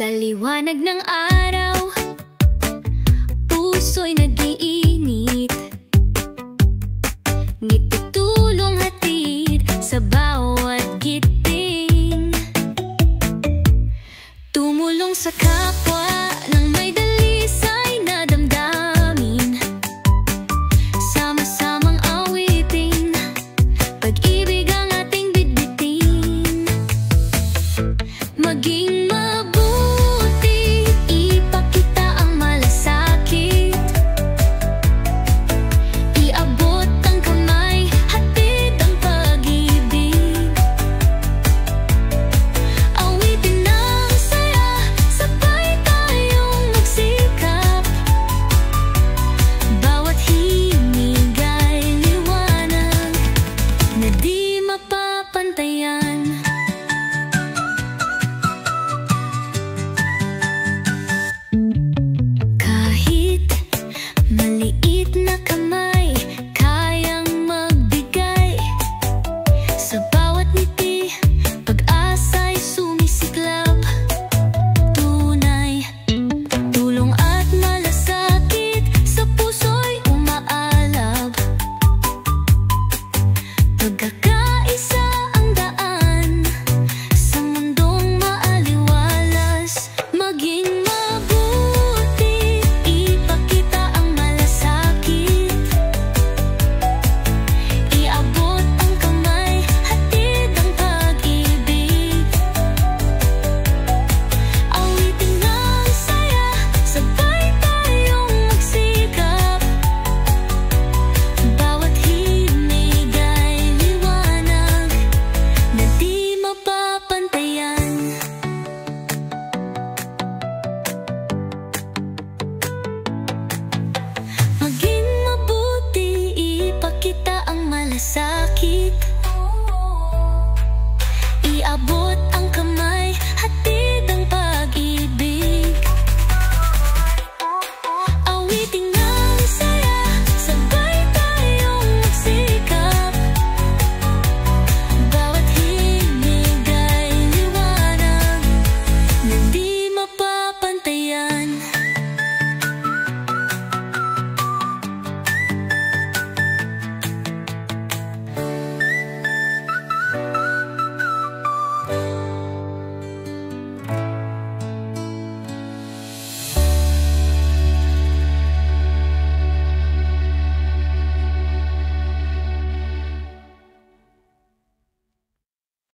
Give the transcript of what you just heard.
Sa liwanag ng araw, puso'y nag-iinit. Ngiti tulong hatid sa bawat giting. Tumulong sa kapwa ng may dalisay na damdamin. Sama-samang awitin, pag-ibig ang ating bitbitin. Maging mabuti, ipakita ang malasakit. Iabot ang kamay, hatid ang pag-ibig. Awitin ng saya, sabay tayong magsikap. Bawat himig ay liwanag na di mapapantayan. Kahit maliit na kamay, kayang magbigay. Sa bawat ngiti, pag-asa'y sumisiklab. Tunay, tulong at malasakit, sa puso'y umaalab. Pagkakaisa ang daan sa mundong maaliwalas. Maging mabuti, ipakita ang malasakit. Iabot ang kamay, hatid ang pag-ibig. Awitin ng saya, sabay tayong magsikap. Bawat himig ay liwanag na di mapapantayan. Maging mabuti, ipakita ang malasakit.